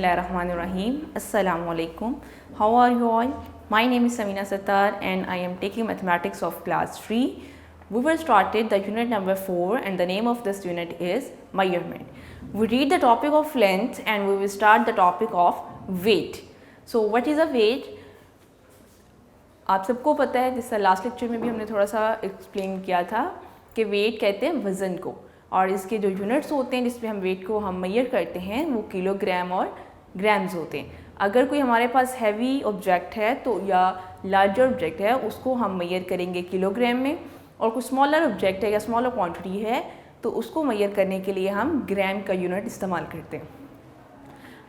Bismillahirrahmanirrahim. Assalamu alaikum. How are you all? My name is Samina Sattar and I am taking mathematics of class 3. We will started the unit number 4 and the name of this unit is measurement. We read the topic of length and we will start the topic of weight. So what is a weight? आप सबको पता है, जिससे last lecture में भी हमने थोड़ा सा एक्सप्लेन किया था कि वेट कहते हैं वज़न को, और इसके जो यूनिट्स होते हैं जिसमें हम वेट को हम मेजर करते हैं वो किलोग्राम और ग्राम्स होते हैं। अगर कोई हमारे पास हैवी ऑब्जेक्ट है तो या लार्जर ऑब्जेक्ट है उसको हम मेजर करेंगे किलोग्राम में, और कुछ स्मॉलर ऑब्जेक्ट है या स्मॉलर क्वांटिटी है तो उसको मेजर करने के लिए हम ग्राम का यूनिट इस्तेमाल करते हैं।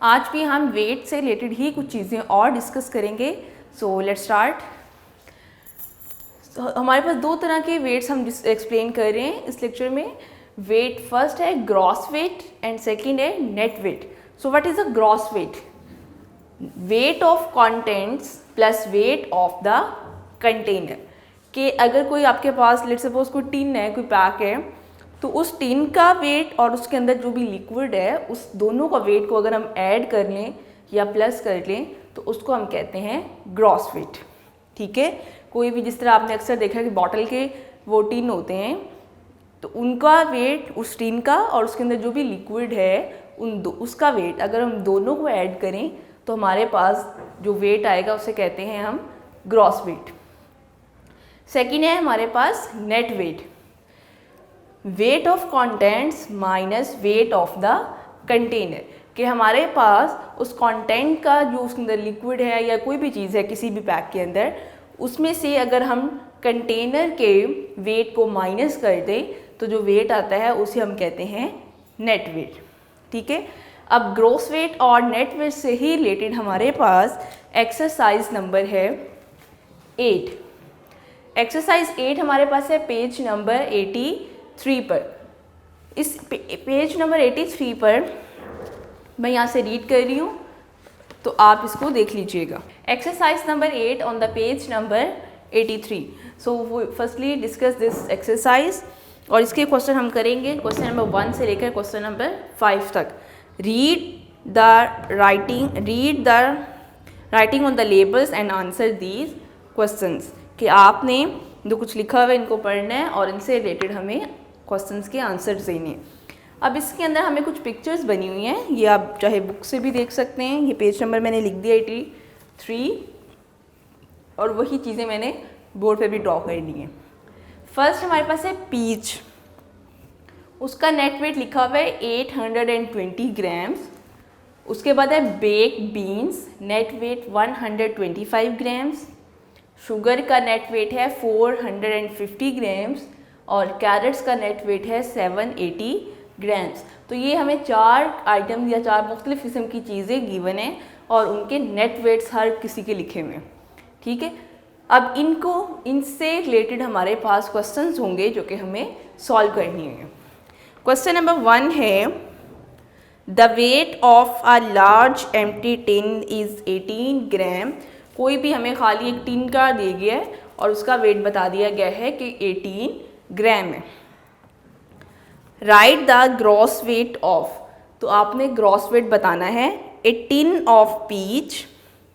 आज भी हम वेट से रिलेटेड ही कुछ चीज़ें और डिस्कस करेंगे। So let's start. हमारे पास दो तरह के वेट्स हम एक्सप्लेन कर रहे हैं इस लेक्चर में। वेट फर्स्ट है ग्रॉस वेट एंड सेकंड है net weight. So what is a gross weight? Weight of contents plus weight of the container. कि अगर कोई आपके पास लेट्स सपोज कोई टिन है, कोई पैक है, तो उस टिन का वेट और उसके अंदर जो भी लिक्विड है उस दोनों का वेट को अगर हम ऐड कर लें या प्लस कर लें तो उसको हम कहते हैं ग्रॉस वेट। ठीक है, कोई भी जिस तरह आपने अक्सर देखा है कि बॉटल के वो टिन होते हैं तो उनका वेट उस टिन का और उसके अंदर जो भी लिक्विड है उसका वेट अगर हम दोनों को ऐड करें तो हमारे पास जो वेट आएगा उसे कहते हैं हम ग्रॉस वेट। सेकेंड है हमारे पास net weight. Weight of contents minus weight of the container. कि हमारे पास उस कंटेंट का जो उसके अंदर लिक्विड है या कोई भी चीज़ है किसी भी पैक के अंदर, उसमें से अगर हम कंटेनर के वेट को माइनस कर दें तो जो वेट आता है उसे हम कहते हैं नेट वेट। ठीक है, अब ग्रॉस वेट और नेट वेट से ही रिलेटेड हमारे पास एक्सरसाइज नंबर है 8। एक्सरसाइज 8 हमारे पास है पेज नंबर 83 पर। इस पेज नंबर 83 पर मैं यहाँ से रीड कर रही हूँ तो आप इसको देख लीजिएगा। Exercise number 8 on the page number 83। So firstly discuss this exercise और इसके क्वेश्चन हम करेंगे क्वेश्चन नंबर 1 से लेकर क्वेश्चन नंबर 5 तक। Read the writing on the labels and answer these questions. कि आपने जो कुछ लिखा हुआ है इनको पढ़ना है और इनसे रिलेटेड हमें क्वेश्चंस के आंसर्स देने हैं। अब इसके अंदर हमें कुछ पिक्चर्स बनी हुई हैं, ये आप चाहे बुक से भी देख सकते हैं। ये पेज नंबर मैंने लिख दिया 83 और वही चीज़ें मैंने बोर्ड पे भी ड्रॉ कर ली हैं। फर्स्ट हमारे पास है पीच, उसका नेट वेट लिखा हुआ है 820 ग्राम्स। उसके बाद है baked beans, net weight 125 grams. Sugar का नेट वेट है 450 ग्राम्स और कैरेट्स का नेट वेट है 780 ग्राम्स। तो ये हमें 4 आइटम या 4 मुख्तलिफ किस्म की चीज़ें गिवन हैं और उनके नेट वेट्स हर किसी के लिखे हुए हैं। ठीक है, अब इनसे रिलेटेड हमारे पास क्वेश्चंस होंगे जो कि हमें सॉल्व करनी है। क्वेश्चन नंबर 1 है the weight of a large empty tin is 18 ग्राम। कोई भी हमें खाली एक टिन का दे गया है और उसका वेट बता दिया गया है कि 18 ग्राम है। Write the gross weight of, तो आपने ग्रॉस वेट बताना है। A tin of peach,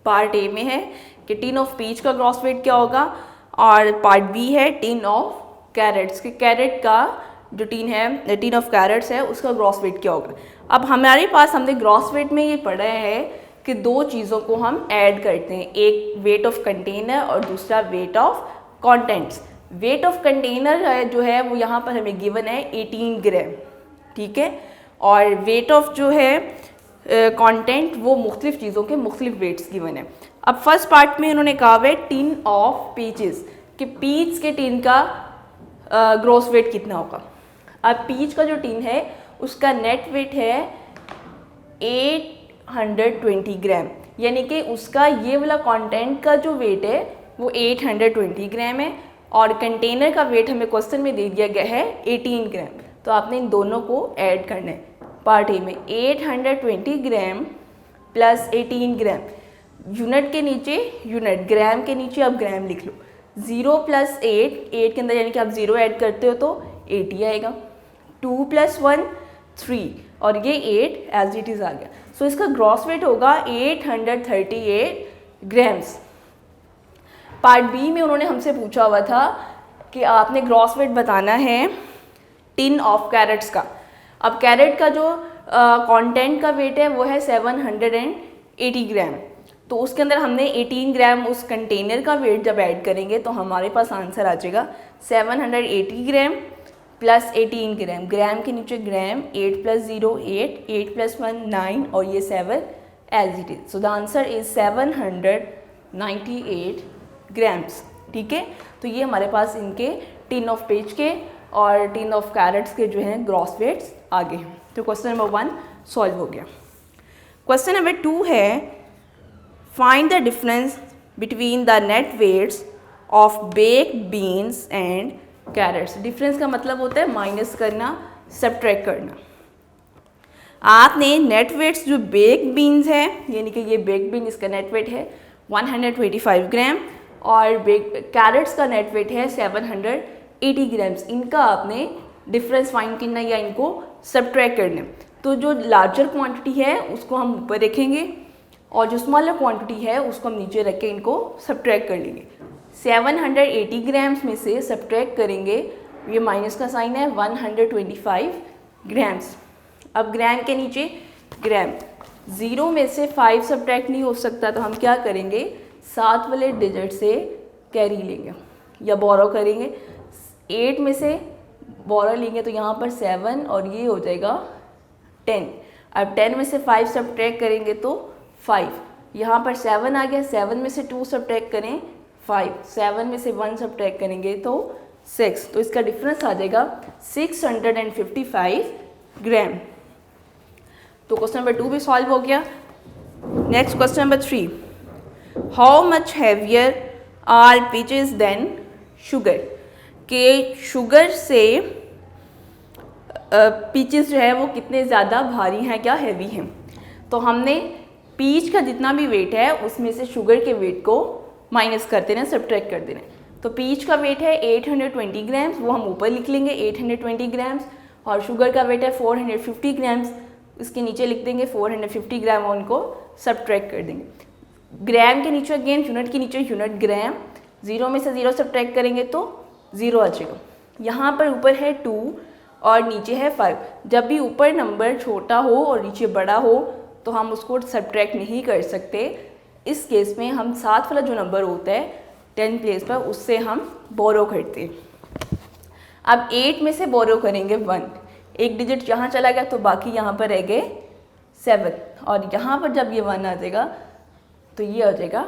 part A में है कि टिन ऑफ पीच का ग्रॉस वेट क्या होगा, और पार्ट बी है टिन ऑफ कैरेट्स के कैरेट का जो टिन ऑफ कैरेट्स है उसका ग्रॉस वेट क्या होगा। अब हमारे पास हमने ग्रॉस वेट में ये पढ़ा है कि दो चीज़ों को हम ऐड करते हैं, एक वेट ऑफ कंटेनर और दूसरा wait of contents. Weight of container जो है वो यहाँ पर हमें गिवन है 18 ग्राम। ठीक है, और वेट ऑफ जो है कंटेंट वो मुख्तलिफ चीज़ों के मुख्तलिफ वेट्स गिवन है। अब फर्स्ट पार्ट में उन्होंने कहा है टिन ऑफ पीचेस कि पीच के टिन का ग्रॉस वेट कितना होगा। अब पीच का जो टिन है उसका नेट वेट है 820 ग्राम, यानी कि उसका ये वाला कंटेंट का जो वेट है वो 820 ग्राम है और कंटेनर का वेट हमें क्वेश्चन में दे दिया गया है 18 ग्राम। तो आपने इन दोनों को ऐड करना है। पार्ट ए में 820 ग्राम प्लस 18 ग्राम, यूनिट के नीचे यूनिट, ग्राम के नीचे आप ग्राम लिख लो। 0 प्लस 8 के अंदर यानी कि आप 0 ऐड करते हो तो 80 आएगा। 2 प्लस 1 3 और ये 8 एज इट इज़ आ गया। सो इसका ग्रॉस वेट होगा 838 ग्राम्स। पार्ट बी में उन्होंने हमसे पूछा हुआ था कि आपने ग्रॉस वेट बताना है टिन ऑफ कैरेट्स का। अब कैरेट का जो कंटेंट का वेट है वो है 780 ग्राम, तो उसके अंदर हमने 18 ग्राम उस कंटेनर का वेट जब ऐड करेंगे तो हमारे पास आंसर आ जाएगा 780 ग्राम प्लस 18 ग्राम। ग्राम के नीचे ग्राम, 8 + 0 8, 8 + 1 9 और ये 7 as it is. So the answer is 798 grams. ठीक है, तो ये हमारे पास इनके टिन ऑफ पेज के और टिन ऑफ कैरेट्स के जो हैं ग्रॉस वेट्स आ गए हैं। तो क्वेश्चन नंबर 1 सॉल्व हो गया। क्वेश्चन नंबर 2 है find the difference between the net weights of baked beans and carrots. Difference का मतलब होता है माइनस करना, सब्ट्रैक्ट करना। आपने नेट वेट्स जो बेक्ड बीन्स है, यानी कि ये बेक्ड बीन, इसका नेट वेट है 125 ग्राम और कैरेट्स का नेट वेट है 780 ग्राम्स। इनका आपने डिफरेंस फाइंड करना या इनको सब्ट्रैक्ट करना। तो जो लार्जर क्वांटिटी है उसको हम ऊपर रखेंगे और जो स्मॉलर क्वांटिटी है उसको हम नीचे रख के इनको सब्ट्रैक्ट कर लेंगे। 780 ग्राम्स में से सब्ट्रैक्ट करेंगे, ये माइनस का साइन है, 125 ग्राम्स। अब ग्राम के नीचे ग्राम, 0 में से 5 सब्ट्रैक्ट नहीं हो सकता, तो हम क्या करेंगे 7 वाले डिजिट से कैरी लेंगे या बोरो करेंगे। 8 में से बोरो लेंगे तो यहाँ पर 7 और ये हो जाएगा 10। अब 10 में से 5 सब्ट्रैक्ट करेंगे तो 5, यहाँ पर 7 आ गया। 7 में से 2 सब्ट्रैक्ट करें 5, 7 में से 1 सब्ट्रैक्ट करेंगे तो 6, तो इसका डिफरेंस आ जाएगा 655 ग्राम। तो क्वेश्चन नंबर 2 भी सॉल्व हो गया। Next question number 3, how much heavier are peaches than sugar. के शुगर से पीचेस जो है वो कितने ज़्यादा भारी हैं, क्या हैवी हैं। तो हमने पीच का जितना भी वेट है उसमें से शुगर के वेट को माइनस कर देना, सब्ट्रैक्ट कर देना। तो पीच का वेट है 820 ग्राम्स, वो हम ऊपर लिख लेंगे 820 ग्राम्स, और शुगर का वेट है 450 ग्राम्स, इसके नीचे लिख देंगे 450 ग्राम और उनको सब्ट्रैक्ट कर देंगे। ग्राम के नीचे अगेन यूनिट के नीचे यूनिट ग्राम, 0 में से 0 सब्ट्रैक्ट करेंगे तो 0 आ जाएगा। यहाँ पर ऊपर है 2 और नीचे है 5। जब भी ऊपर नंबर छोटा हो और नीचे बड़ा हो तो हम उसको सब्ट्रैक्ट नहीं कर सकते। इस केस में हम 7 वाला जो नंबर होता है 10 प्लेस पर, उससे हम बोरो करते हैं। अब 8 में से बोरो करेंगे 1, एक डिजिट यहाँ चला गया तो बाकी यहाँ पर रह गए 7, और यहाँ पर जब ये 1 आ जाएगा तो ये आ जाएगा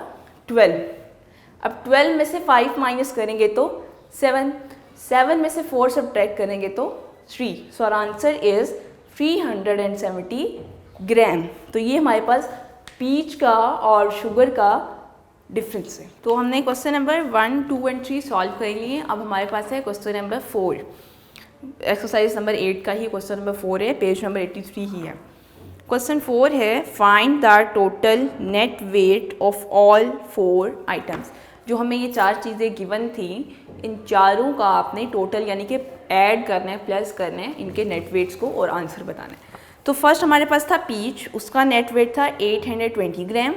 12। अब 12 में से 5 माइनस करेंगे तो 7, 7 में से 4 सब्ट्रैक्ट करेंगे तो 3। सो आवर आंसर इज 370 ग्राम। तो ये हमारे पास पीच का और शुगर का डिफरेंस है। तो हमने क्वेश्चन नंबर 1, 2 एंड 3 सॉल्व कर लिए। अब हमारे पास है क्वेश्चन नंबर 4, एक्सरसाइज नंबर 8 का ही क्वेश्चन नंबर 4 है, पेज नंबर 83 ही है। क्वेश्चन 4 है find the total net weight of all 4 items. जो हमें ये 4 चीज़ें गिवन थी, इन चारों का आपने टोटल यानी कि ऐड करना है, प्लस करना है इनके नेट वेट्स को और आंसर बताना है। तो फर्स्ट हमारे पास था पीच, उसका नेट वेट था 820 ग्राम,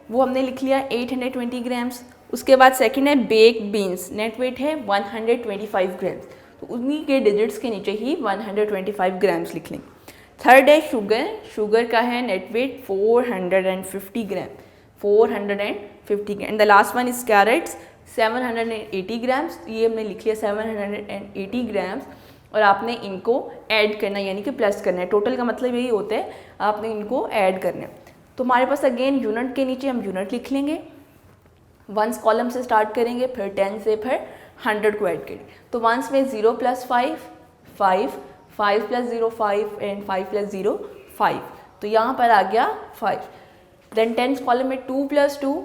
वो हमने लिख लिया 820 ग्राम्स। उसके बाद सेकंड है बेक्ड बीन्स, नेट वेट है 125 ग्राम्स, तो उन्हीं के डिजिट्स के नीचे ही 125 ग्राम्स लिख लेंगे। थर्ड है शुगर, शुगर का है net weight 450 gram, 450 gram. The last one is carrots 780 grams, ये हमने लिख लिया 780 ग्राम्स, और आपने इनको ऐड करना है यानी कि प्लस करना है। टोटल का मतलब यही होता है, आपने इनको ऐड करना है। तो हमारे पास अगेन यूनिट के नीचे हम यूनिट लिख लेंगे, 1s कॉलम से स्टार्ट करेंगे, फिर 10 से फिर 100 को ऐड करेंगे। तो 1s में 0 + 5 5, 5 + 0 5 एंड 5 + 0 5, तो यहाँ पर आ गया 5। देन 10s कॉलम में 2 + 2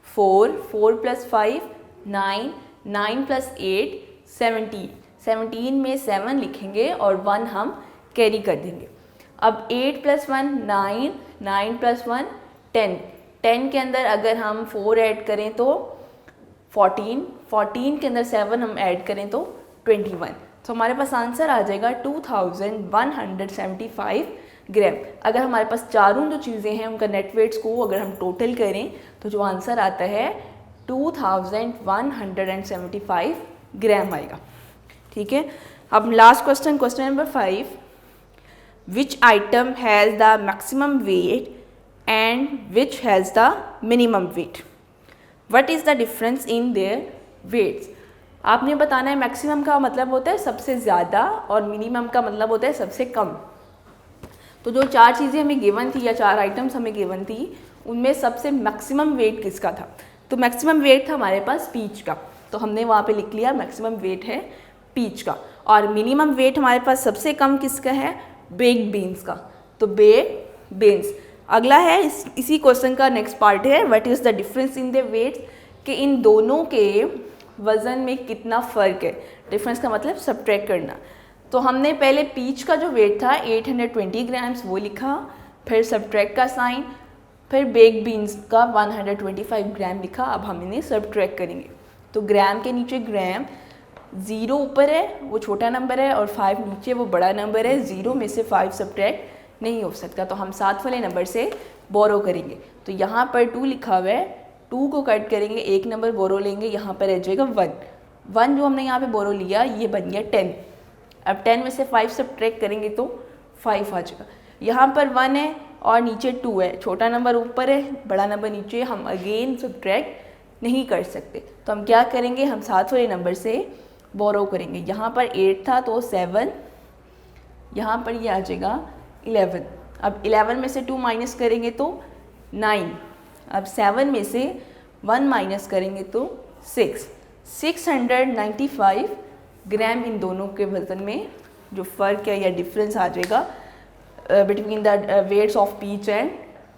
4, 4 + 5 9, 9 + 8 17, 17 में 7 लिखेंगे और 1 हम कैरी कर देंगे। अब 8 + 1 9, 9 + 1 10, 10 के अंदर अगर हम 4 ऐड करें तो 14, 14 के अंदर 7 हम ऐड करें तो 21। तो हमारे पास आंसर आ जाएगा 2175 ग्राम। अगर हमारे पास चारों जो चीज़ें हैं उनका नेट वेट्स को अगर हम टोटल करें तो जो आंसर आता है 2175 ग्राम आएगा। ठीक है, अब last question, question number 5, which item has the maximum weight and which has the minimum weight, what is the difference in their weights. आपने बताना है मैक्सिमम का मतलब होता है सबसे ज़्यादा और मिनिमम का मतलब होता है सबसे कम। तो जो 4 चीज़ें हमें गिवन थी या 4 आइटम्स हमें गिवन थी उनमें सबसे मैक्सिमम वेट किसका था, तो मैक्सिमम वेट था हमारे पास पीच का, तो हमने वहाँ पे लिख लिया मैक्सिमम वेट है पीच का। और मिनिमम वेट हमारे पास सबसे कम किसका है, बेक्ड बीन्स का, तो बेक्ड बीन्स। अगला है इसी क्वेश्चन का नेक्स्ट पार्ट है what is the difference in the weights, कि इन दोनों के वज़न में कितना फ़र्क है। डिफरेंस का मतलब सब्ट्रैक्ट करना। तो हमने पहले पीच का जो वेट था 820 ग्राम्स वो लिखा, फिर सब्ट्रैक्ट का साइन, फिर बेक्ड बीन्स का 125 ग्राम लिखा। अब हम इन्हें सब्ट्रैक्ट करेंगे, तो ग्राम के नीचे ग्राम, 0 ऊपर है वो छोटा नंबर है और 5 नीचे वो बड़ा नंबर है। 0 में से 5 सब्ट्रैक्ट नहीं हो सकता, तो हम 7 वाले नंबर से बोरो करेंगे। तो यहाँ पर 2 लिखा हुआ है, 2 को कट करेंगे, 1 नंबर बोरो लेंगे, यहाँ पर रह जाएगा 1 जो हमने यहाँ पे बोरो लिया ये बन गया 10। अब 10 में से 5 सब्ट्रैक्ट करेंगे तो 5 आ जाएगा। यहाँ पर 1 है और नीचे 2 है, छोटा नंबर ऊपर है बड़ा नंबर नीचे, हम अगेन सब्ट्रैक्ट नहीं कर सकते। तो हम क्या करेंगे, हम 7 वाले नंबर से बोरो करेंगे। यहाँ पर 8 था तो 7, यहाँ पर ये आ जाएगा 11। अब 11 में से 2 माइनस करेंगे तो 9। अब 7 में से 1 माइनस करेंगे तो 695 ग्राम इन दोनों के वज़न में जो फ़र्क है या डिफरेंस आ जाएगा between the weights of peach and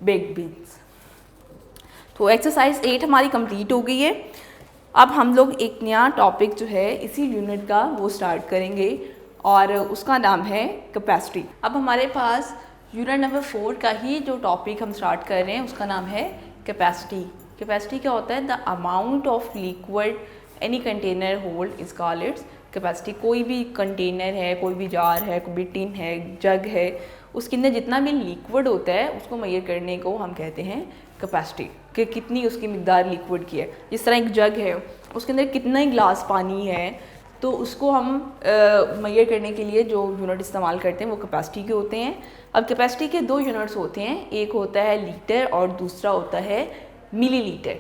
baked beans. तो एक्सरसाइज 8 हमारी कंप्लीट हो गई है। अब हम लोग एक नया टॉपिक जो है इसी यूनिट का वो स्टार्ट करेंगे और उसका नाम है कैपेसिटी। अब हमारे पास यूनिट नंबर 4 का ही जो टॉपिक हम स्टार्ट कर रहे हैं उसका नाम है कैपेसिटी। कैपेसिटी क्या होता है, the amount of liquid any container hold is called its capacity. कोई भी कंटेनर है, कोई भी जार है, कोई भी टिन है, जग है, उसके अंदर जितना भी लिक्विड होता है उसको मेजर करने को हम कहते हैं कैपेसिटी, कि कितनी उसकी मिकदार लिक्विड की है। जिस तरह एक जग है उसके अंदर कितना ही ग्लास पानी है, तो उसको हम मेजर करने के लिए जो यूनिट इस्तेमाल करते हैं वो कैपेसिटी के होते हैं। अब कैपेसिटी के 2 यूनिट्स होते हैं, एक होता है लीटर और दूसरा होता है मिलीलीटर।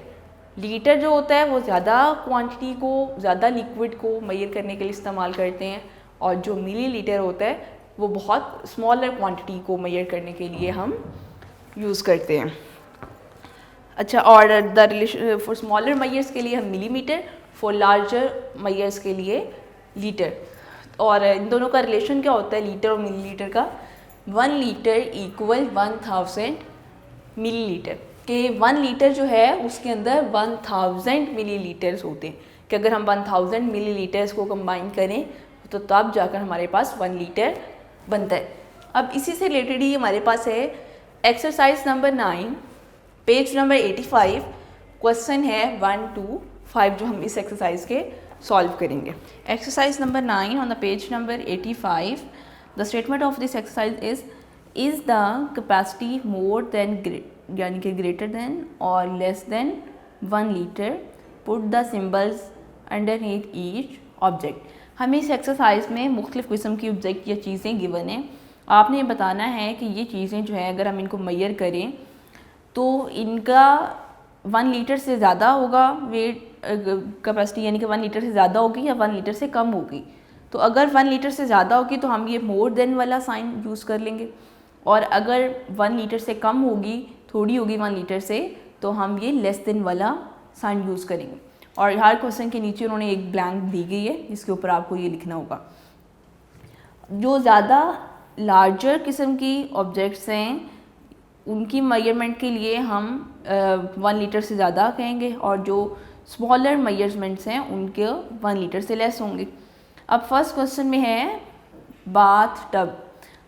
लीटर जो होता है वो ज़्यादा क्वांटिटी को, ज़्यादा लिक्विड को मेजर करने के लिए इस्तेमाल करते हैं, और जो मिलीलीटर होता है वो बहुत स्मॉलर क्वांटिटी को मेजर करने के लिए हम यूज़ करते हैं। अच्छा, और the relation for smaller measures के लिए हम मिलीमीटर, फॉर लार्जर मेजर्स के लिए लीटर। और इन दोनों का रिलेशन क्या होता है लीटर और मिलीलीटर का, 1 लीटर इक्वल 1000 मिलीलीटर, कि 1 लीटर जो है उसके अंदर 1000 मिलीलीटर्स होते हैं, कि अगर हम 1000 मिलीलीटर्स को कंबाइन करें तो तब जाकर हमारे पास 1 लीटर बनता है। अब इसी से रिलेटेड ही हमारे पास है exercise number 9 page number 85, question है 1 to 5 जो हम इस एक्सरसाइज के सॉल्व करेंगे। Exercise number 9 on the page number 85, the statement of this exercise is the capacity more than यानी कि ग्रेटर देन और less than 1 litre, put the symbols underneath each object. हमें इस एक्सरसाइज में मुख्तलिफ़ किस्म की ऑब्जेक्ट या चीज़ें गिवन हैं, आपने बताना है कि ये चीज़ें जो है अगर हम इनको मेजर करें तो इनका 1 लीटर से ज़्यादा होगा वेट कैपेसिटी, यानी कि 1 लीटर से ज़्यादा होगी या 1 लीटर से कम होगी। तो अगर 1 लीटर से ज़्यादा होगी तो हम ये मोर देन वाला साइन यूज़ कर लेंगे, और अगर 1 लीटर से कम होगी, थोड़ी होगी 1 लीटर से, तो हम ये लेस देन वाला साइन यूज़ करेंगे। और हर क्वेश्चन के नीचे उन्होंने एक ब्लैंक दी गई है जिसके ऊपर आपको ये लिखना होगा। जो ज़्यादा लार्जर किस्म की ऑब्जेक्ट्स हैं उनकी मेजरमेंट के लिए हम 1 लीटर से ज़्यादा कहेंगे, और जो स्मॉलर मेजरमेंट्स हैं उनके 1 लीटर से लेस होंगे। अब फर्स्ट क्वेश्चन में है बाथ टब।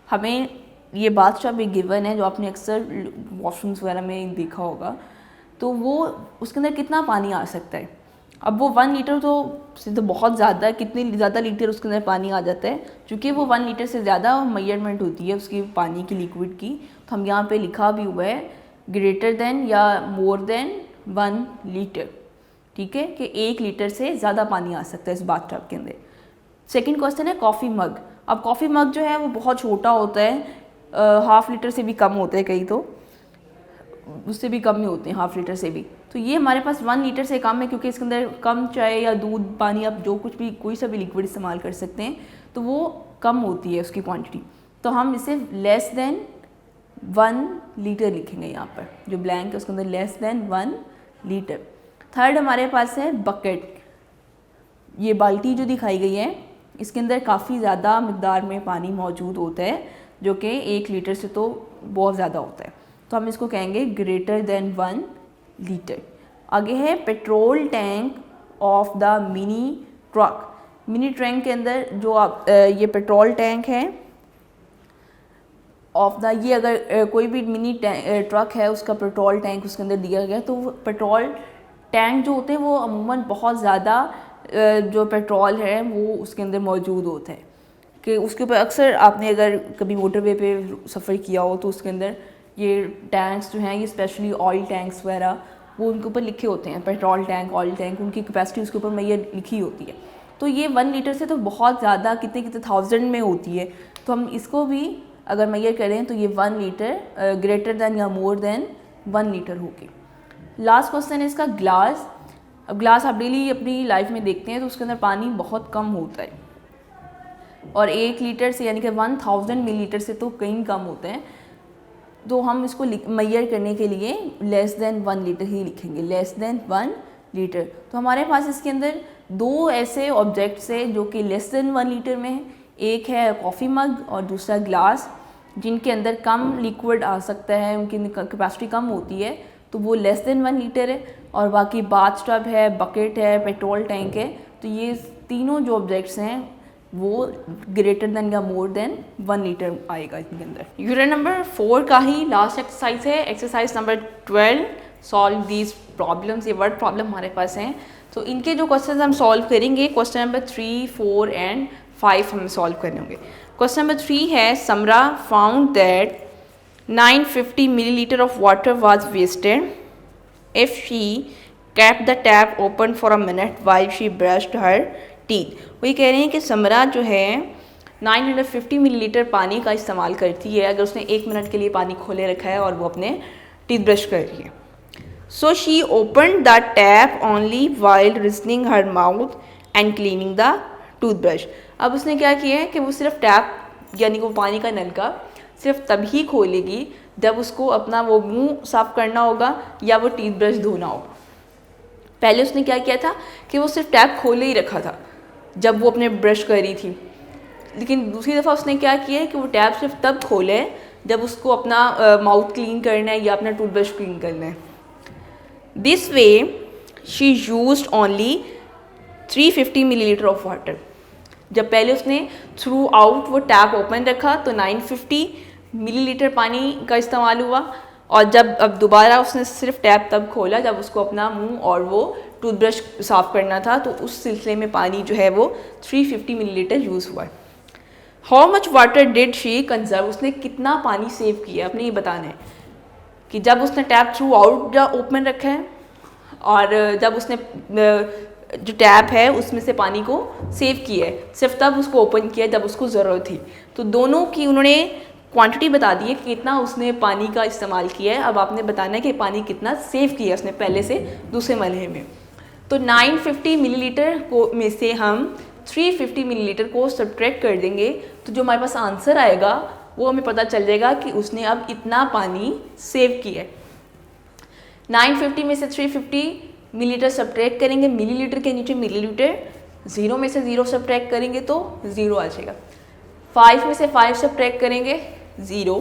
हमें ये बाथ टब एक गिवन है जो आपने अक्सर वॉशरूम्स वगैरह में देखा होगा, तो वो उसके अंदर कितना पानी आ सकता है। अब वो 1 लीटर तो बहुत ज़्यादा, कितने ज़्यादा लीटर उसके अंदर पानी आ जाता है, क्योंकि वो 1 लीटर से ज़्यादा मेजरमेंट होती है उसकी पानी की लिक्विड की। तो हम यहाँ पे लिखा भी हुआ है ग्रेटर देन या मोर देन 1 लीटर, ठीक है, कि 1 लीटर से ज़्यादा पानी आ सकता है इस बाथटब के अंदर। सेकेंड क्वेश्चन है कॉफ़ी मग। अब कॉफ़ी मग जो है वो बहुत छोटा होता है, ½ लीटर से भी कम होते हैं, कई तो उससे भी कम ही होते हैं, ½ लीटर से भी। तो ये हमारे पास 1 लीटर से कम है, क्योंकि इसके अंदर कम चाय या दूध, पानी, आप जो कुछ भी कोई सा भी लिक्विड इस्तेमाल कर सकते हैं, तो वो कम होती है उसकी क्वांटिटी। तो हम इसे लेस देन 1 लीटर लिखेंगे यहाँ पर, जो ब्लैंक है उसके अंदर लेस देन 1 लीटर। थर्ड हमारे पास है बकेट। ये बाल्टी जो दिखाई गई है इसके अंदर काफ़ी ज़्यादा मिकदार में पानी मौजूद होता है, जो कि 1 लीटर से तो बहुत ज़्यादा होता है। तो हम इसको कहेंगे ग्रेटर देन 1 लीटर। आगे है petrol tank of the mini truck. Mini truck के अंदर जो आप ये पेट्रोल टैंक है ऑफ द, ये अगर कोई भी मिनी ट्रक है उसका पेट्रोल टैंक उसके अंदर दिया गया, तो पेट्रोल टैंक जो होते हैं वो अमूमन बहुत ज़्यादा जो पेट्रोल है वो उसके अंदर मौजूद होता है, कि उसके ऊपर अक्सर आपने अगर कभी मोटरवे पे सफ़र किया हो तो उसके अंदर ये टैंक्स जो हैं, ये स्पेशली ऑयल टैंक्स वगैरह, वो उनके ऊपर लिखे होते हैं पेट्रोल टैंक, ऑयल टैंक, उनकी कैपेसिटी उसके ऊपर मैयर लिखी होती है। तो ये 1 लीटर से तो बहुत ज़्यादा, कितने कितने थाउजेंड में होती है। तो हम इसको भी अगर मैयर करें तो ये 1 लीटर ग्रेटर देन या मोर देन 1 लीटर होगी। लास्ट क्वेश्चन है इसका ग्लास। अब ग्लास आप डेली अपनी लाइफ में देखते हैं तो उसके अंदर पानी बहुत कम होता है, और 1 लीटर से यानी कि 1000 मिलीलीटर से तो कहीं कम होते हैं। तो हम इसको मैयर करने के लिए लेस देन 1 लीटर ही लिखेंगे, लेस देन 1 लीटर। तो हमारे पास इसके अंदर 2 ऐसे ऑब्जेक्ट्स है जो कि लेस देन 1 लीटर में है। एक है कॉफ़ी मग और दूसरा ग्लास, जिनके अंदर कम लिक्विड आ सकता है, उनकी कैपेसिटी कम होती है, तो वो लेस देन 1 लीटर है। और बाकी बाथ टब है, बकेट है, पेट्रोल टैंक है, तो ये तीनों जो ऑब्जेक्ट्स हैं वो ग्रेटर देन या मोर देन 1 लीटर आएगा इनके अंदर। यूनिट नंबर 4 का ही लास्ट एक्सरसाइज है, exercise number 12, solve these problems. ये वर्ड प्रॉब्लम हमारे पास हैं, तो इनके जो क्वेश्चन हम सॉल्व करेंगे, क्वेश्चन नंबर 3, 4 एंड 5 हम सॉल्व करने होंगे। क्वेश्चन नंबर 3 है समरा found that 950 milliliter of water was wasted if she kept the tap open for a minute while she brushed her teeth। वही कह रहे हैं कि समरा जो है 950 मिलीलीटर पानी का इस्तेमाल करती है अगर उसने 1 मिनट के लिए पानी खोले रखा है और वो अपने टीथ ब्रश कर रही है। So she open the tap only while reasoning her mouth and cleaning the toothbrush. अब उसने क्या किया है कि वो सिर्फ टैप यानी कि वो पानी का नलका सिर्फ तभी खोलेगी जब उसको अपना वो मुंह साफ करना होगा या वो टीथ ब्रश धोना होगा। पहले उसने क्या किया था कि वो सिर्फ टैप खोले ही रखा था जब वो अपने ब्रश कर रही थी, लेकिन दूसरी दफ़ा उसने क्या किया है कि वो टैप सिर्फ तब खोले जब उसको अपना माउथ क्लीन करना है या अपना टूथब्रश क्लीन करना है। This way she used only 350 millilitre of water. जब पहले उसने थ्रू आउट वो टैप ओपन रखा तो 950 मिलीलीटर पानी का इस्तेमाल हुआ, और जब अब दोबारा उसने सिर्फ टैप तब खोला जब उसको अपना मुंह और वो टूथब्रश साफ़ करना था, तो उस सिलसिले में पानी जो है वो 350 मिलीलीटर यूज़ हुआ है। How much water did she conserve, उसने कितना पानी सेव किया अपने ये बताना है कि जब उसने टैप थ्रू आउट ओपन रखा है और जब उसने जो टैप है उसमें से पानी को सेव किया है, सिर्फ तब उसको ओपन किया जब उसको ज़रूरत थी। तो दोनों की उन्होंने क्वांटिटी बता दी है कि कितना उसने पानी का इस्तेमाल किया है। अब आपने बताना है कि पानी कितना सेव किया उसने पहले से दूसरे मरहले में। तो 950 मिलीलीटर को में से हम 350 मिलीलीटर को सब्ट्रैक्ट कर देंगे, तो जो हमारे पास आंसर आएगा वो हमें पता चल जाएगा कि उसने अब इतना पानी सेव किया है। 950 में से 350 मिलीलीटर सब्ट्रैक्ट करेंगे, मिलीलीटर के नीचे मिलीलीटर, 0 में से 0 सब्ट्रैक्ट करेंगे तो 0 आ जाएगा। 5 में से 5 सब्ट्रैक्ट करेंगे 0,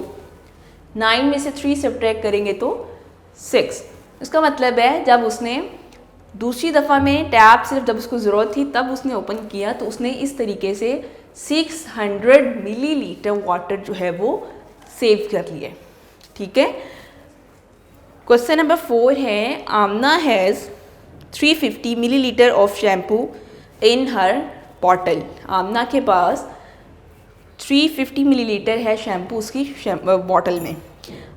9 में से 3 सब्ट्रैक्ट करेंगे तो 6। इसका मतलब है जब उसने दूसरी दफ़ा में टैप सिर्फ जब उसको ज़रूरत थी तब उसने ओपन किया, तो उसने इस तरीके से 600 मिलीलीटर वाटर जो है वो सेव कर लिया। ठीक है। क्वेश्चन नंबर 4 है Aamna has 350 milliliter of shampoo in her bottle. Aamna के पास 350 मिलीलीटर है शैम्पू उसकी बॉटल में.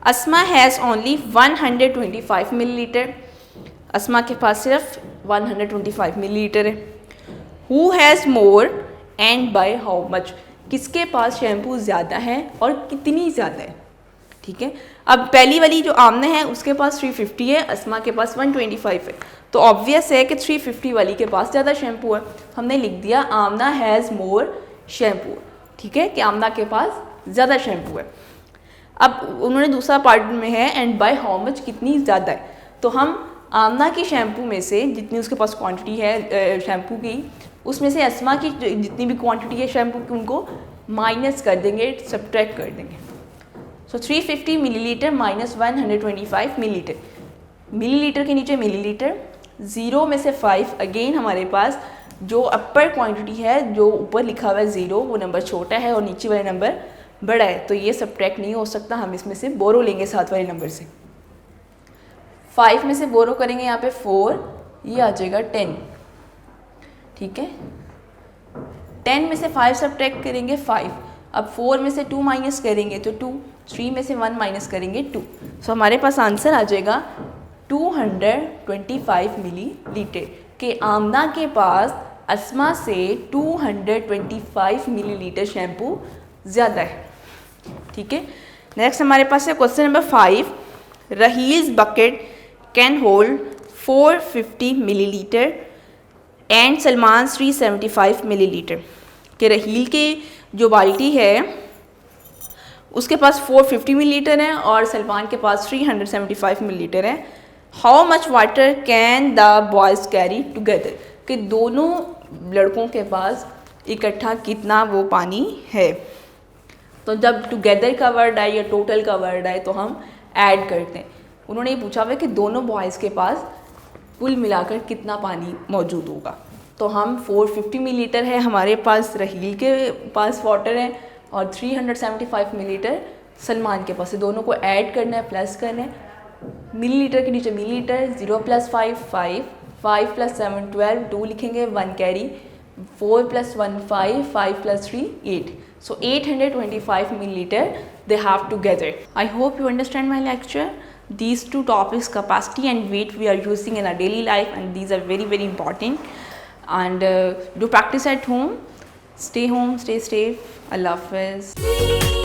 Asma has only 125 millilitre. Asma के पास सिर्फ 125 मिलीलीटर है. Who has more and by how much. किसके पास शैम्पू ज़्यादा है और कितनी ज़्यादा है. ठीक है, अब पहली वाली जो आमना है उसके पास 350 है, अस्मा के पास 125 है, तो ऑब्वियस है कि 350 वाली के पास ज़्यादा शैम्पू है. हमने लिख दिया आमना हैज़ मोर शैम्पू. ठीक है, कि आमना के पास ज़्यादा शैम्पू है. अब उन्होंने दूसरा पार्ट में है एंड बाय हाउ मच, कितनी ज़्यादा है. तो हम आमना की शैम्पू में से जितनी उसके पास क्वांटिटी है शैम्पू की, उसमें से अस्मा की जितनी भी क्वांटिटी है शैम्पू की उनको माइनस कर देंगे, सब्ट्रैक्ट कर देंगे. सो 350 मिलीलीटर माइनस 125 मिलीलीटर. मिलीलीटर के नीचे मिलीलीटर, 0 में से 5. अगेन हमारे पास जो अपर क्वांटिटी है, जो ऊपर लिखा हुआ है 0, वो नंबर छोटा है और नीचे वाला नंबर बड़ा है, तो ये सब्ट्रैक्ट नहीं हो सकता. हम इसमें से बोरो लेंगे साथ वाले नंबर से. 5 में से बोरो करेंगे यहाँ पे 4, ये आ जाएगा 10. ठीक है, 10 में से 5 सब्ट्रैक्ट करेंगे 5. अब 4 में से 2 माइनस करेंगे तो 2. 3 में से 1 माइनस करेंगे 2. सो हमारे पास आंसर आ जाएगा 225 मिलीलीटर. के आमना के पास अस्मा से 225 मिलीलीटर शैम्पू ज़्यादा है. ठीक है, नेक्स्ट हमारे पास है question number 5. Raheel's bucket can hold 450 millilitre and Salman 375 millilitre. के रहील के जो बाल्टी है उसके पास 450 मिलीलीटर है और सलमान के पास 375 मिलीलीटर है. How much water can the boys carry together. कि दोनों लड़कों के पास इकट्ठा कितना वो पानी है. तो जब टुगेदर का वर्ड आए या टोटल का वर्ड आए तो हम ऐड करते हैं. उन्होंने ये पूछा हुआ है कि दोनों बॉयज़ के पास कुल मिलाकर कितना पानी मौजूद होगा. तो हम 450 मिलीलीटर है हमारे पास, रहील के पास वाटर है, और 375 मिलीलीटर सलमान के पास है. दोनों को ऐड करना है, प्लस करना है. मिलीलीटर के नीचे मिलीलीटर, 0 + 5 5, 5 + 7 12, 2 लिखेंगे, 1 carry, 4 + 1 5, 5 + 3 8. So 825 milliliter they have together. I hope you understand my lecture. These two topics, capacity and weight, we are using in our daily life, and these are very very important. And do practice at home. Stay home, stay safe. Allah Hafiz.